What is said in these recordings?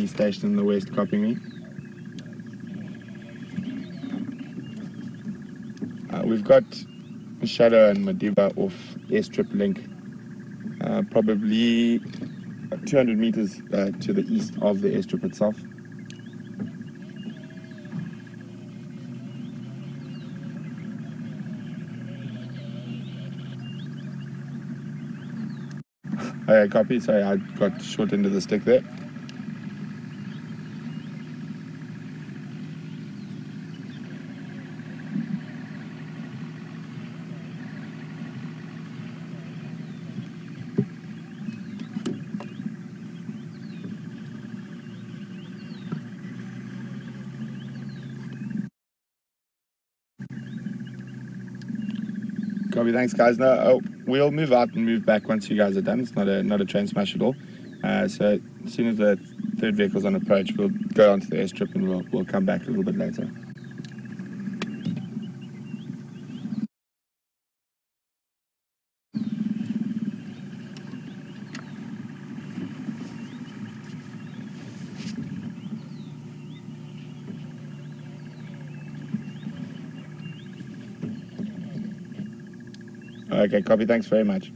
enemy stationed in the west copying me. We've got Shadow and Madiba off airstrip link, probably 200 meters to the east of the airstrip itself. Okay, copy. Sorry, I got short end of the stick there. Copy, thanks guys. No, we'll move out and move back once you guys are done. It's not a train smash at all. So as soon as the third vehicle's on approach, we'll go onto the airstrip and we'll come back a little bit later. Okay, copy. Thanks very much.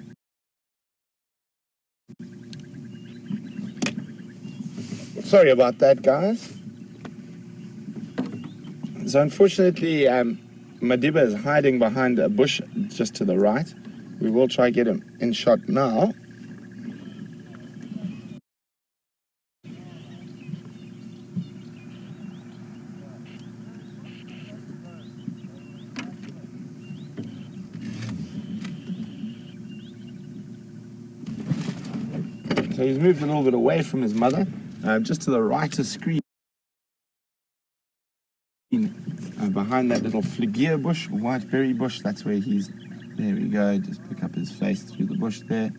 Sorry about that, guys. So unfortunately, Madiba is hiding behind a bush just to the right. We will try get him in shot now. So he's moved a little bit away from his mother, just to the right of screen, behind that little flageer bush, white berry bush. That's where he's. There we go. Just pick up his face through the bush there.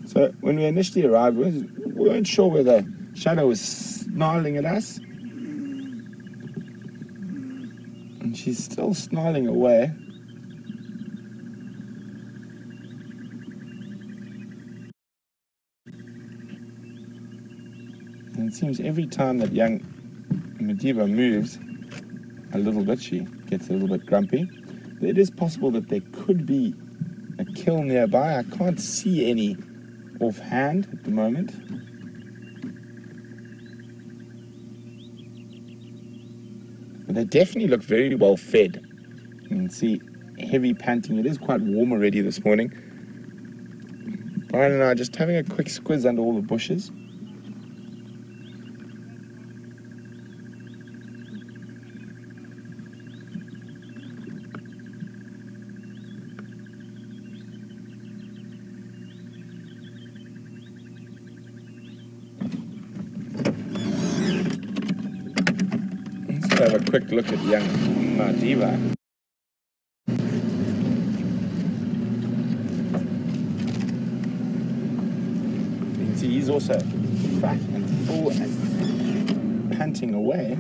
So when we initially arrived, we weren't sure whether Shadow was snarling at us. And she's still snarling away. And it seems every time that young Madiba moves a little bit, she gets a little bit grumpy. It is possible that there could be a kill nearby. I can't see any offhand at the moment. But they definitely look very well fed. You can see heavy panting. It is quite warm already this morning. Brian and I are just having a quick squiz under all the bushes. Have a quick look at young Madiba. You can see he's also fat and full and panting away.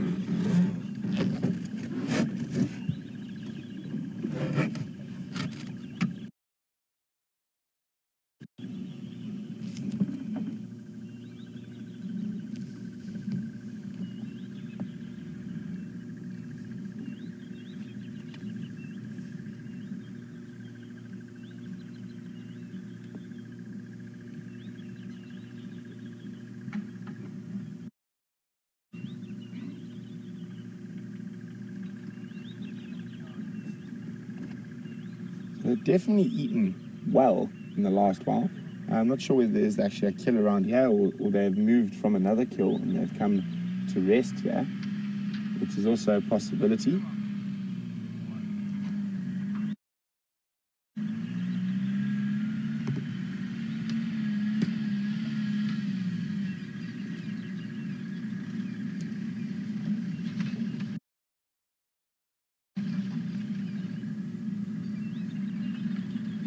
They've definitely eaten well in the last while. I'm not sure whether there's actually a kill around here or they've moved from another kill and they've come to rest here, which is also a possibility.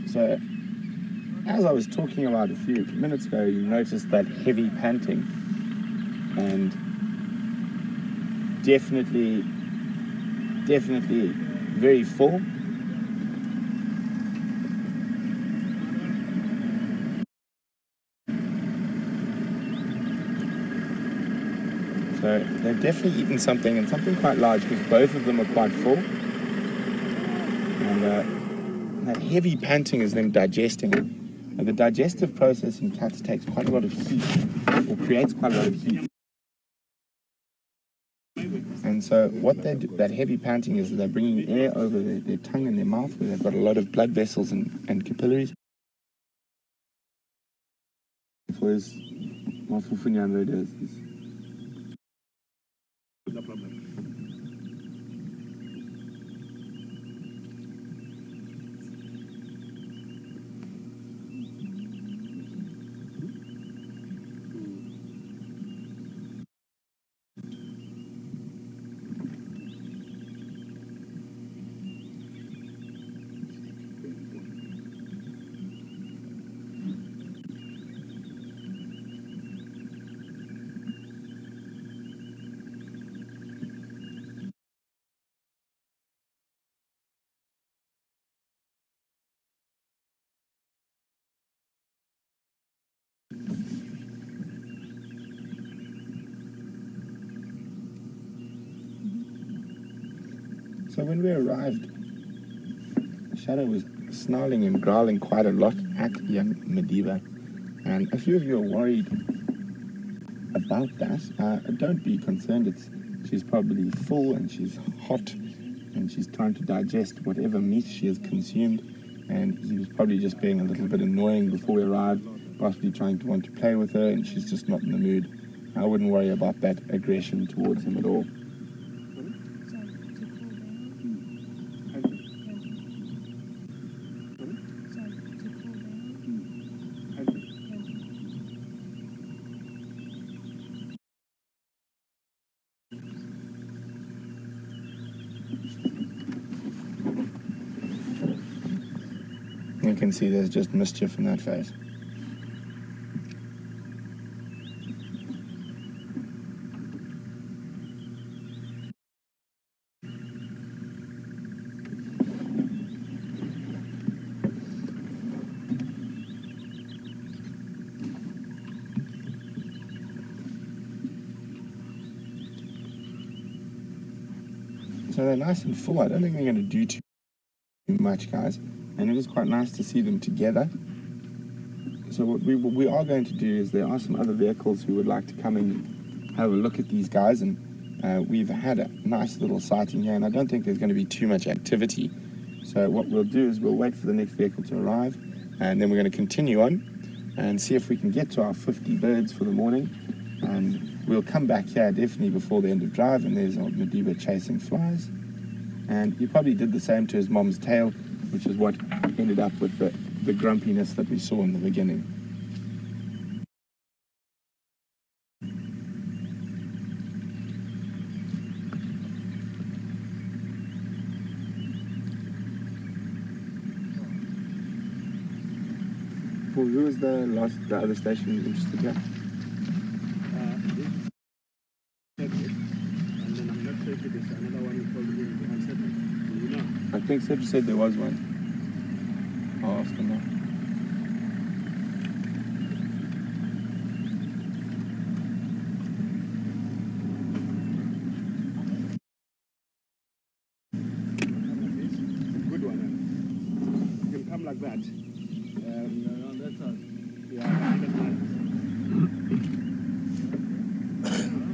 So, as I was talking about a few minutes ago, you noticed that heavy panting, and definitely definitely very full. So they've definitely eaten something, and something quite large, because both of them are quite full. And that heavy panting is them digesting. And the digestive process in cats takes quite a lot of heat, or creates quite a lot of heat. And so what they do, that heavy panting is, they're bringing air over their tongue and their mouth, where they've got a lot of blood vessels and capillaries. Pois, uma fofinha desses. No problem. So when we arrived, Shadow was snarling and growling quite a lot at young Madiba, and a few of you are worried about that. Don't be concerned. She's probably full and she's hot and she's trying to digest whatever meat she has consumed, and he was probably just being a little bit annoying before we arrived, possibly trying to want to play with her, and she's just not in the mood. I wouldn't worry about that aggression towards him at all. You can see there's just mischief in that face. So they're nice and full. I don't think they're going to do too much, guys. And it is quite nice to see them together. So what we are going to do is, there are some other vehicles who would like to come and have a look at these guys, and we've had a nice little sighting here, and I don't think there's going to be too much activity. So what we'll do is we'll wait for the next vehicle to arrive, and then we're going to continue on and see if we can get to our 50 birds for the morning. And we'll come back here definitely before the end of drive, and there's old Madiba chasing flies. And he probably did the same to his mom's tail, which is what ended up with the grumpiness that we saw in the beginning. Paul, who was the other station you interested in? And then I'm not sure if it is another one called Unsettled. You know? I think Cedric said there was one. I'll ask him now. Good one. You can come like that. Around that side. Yeah, that's nice.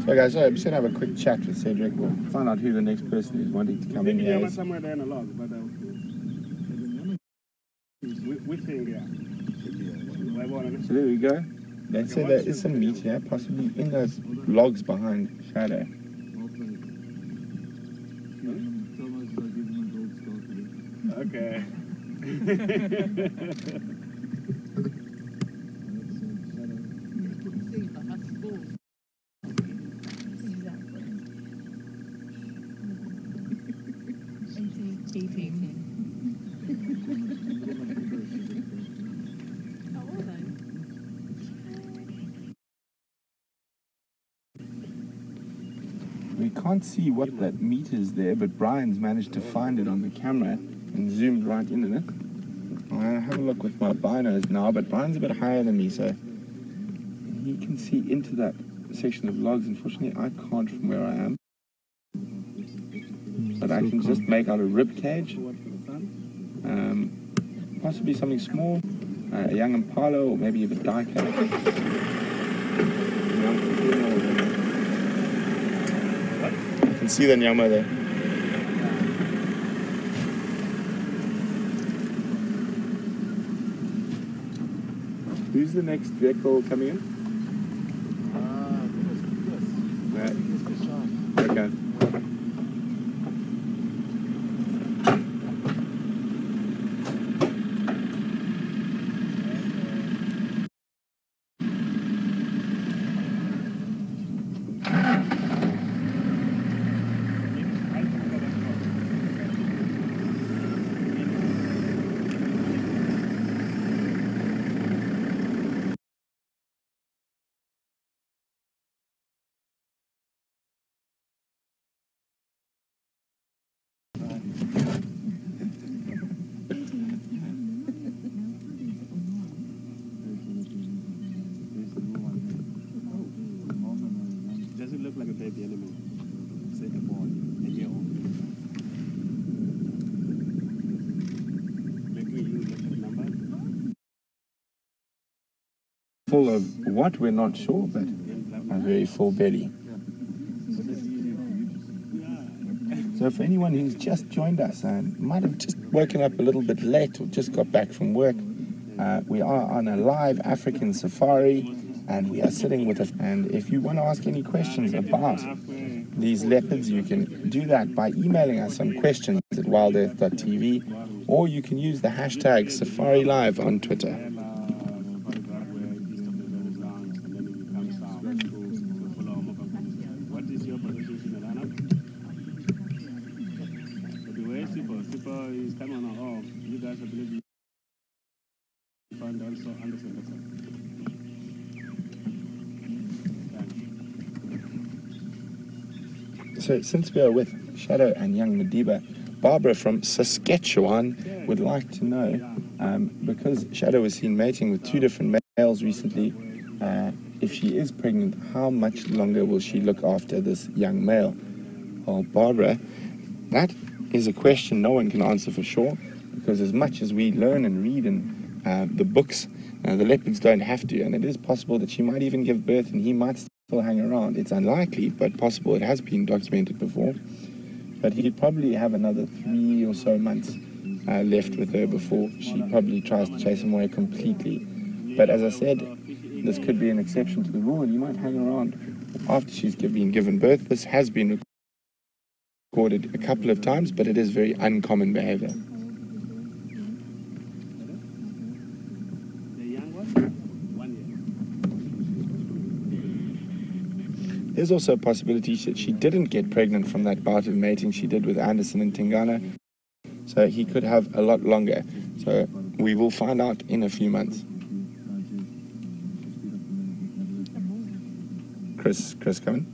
So guys, I'm just going to have a quick chat with Cedric. We'll find out who the next person is wanting to come in here is. Somewhere there in a log, but we think, yeah. So there we go. They say there is some meat here, possibly in those logs behind Shadow. Okay. We can't see what that meat is there, but Brian's managed to find it on the camera and zoomed right in on it. I'll have a look with my binos now, but Brian's a bit higher than me, so he can see into that section of logs. Unfortunately, I can't from where I am. But I can just make out a rib cage, possibly something small, a young impala, or maybe even diker. You can see the nyama there. Who's the next vehicle coming in? Okay. Doesn't look like a baby animal. It's like a boy, a year old. Maybe you look at the number. Full of what, we're not sure, but a very full belly. So for anyone who's just joined us and might have just woken up a little bit late or just got back from work, we are on a live African safari, and we are sitting with us. And if you want to ask any questions about these leopards, you can do that by emailing us on questions at wildearth.tv, or you can use the hashtag SafariLive on Twitter. What is your position in the lineup? Super is coming on. Oh, you guys, I believe you find also Anderson. So since we are with Shadow and young Madiba, Barbara from Saskatchewan would like to know, because Shadow was seen mating with 2 different males recently, if she is pregnant, how much longer will she look after this young male? Well, Barbara, that is a question no one can answer for sure, because as much as we learn and read in the books, the leopards don't have to, and it is possible that she might even give birth and he might still hang around. It's unlikely, but possible. It has been documented before. But he'd probably have another 3 or so months left with her before she probably tries to chase him away completely. But as I said, this could be an exception to the rule, and he might hang around after she's been given birth. This has been recorded a couple of times, but it is very uncommon behavior. There's also a possibility that she didn't get pregnant from that bout of mating she did with Anderson and Tingana, so he could have a lot longer. So we will find out in a few months. Chris coming?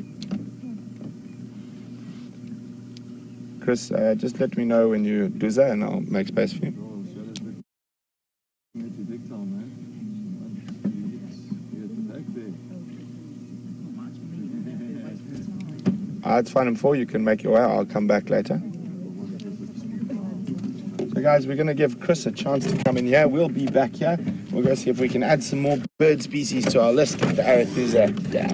Chris, just let me know when you do that and I'll make space for you. It's fine and full. You can make your way. I'll come back later. So guys, we're going to give Chris a chance to come in here. We'll be back here. We'll go see if we can add some more bird species to our list at the Arethusa Dam.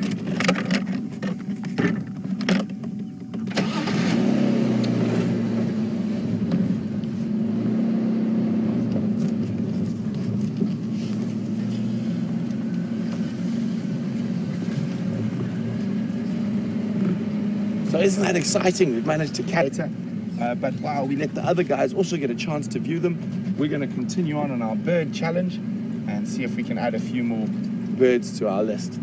So isn't that exciting? We've managed to catch it. But while we let the other guys also get a chance to view them, we're going to continue on our bird challenge and see if we can add a few more birds to our list.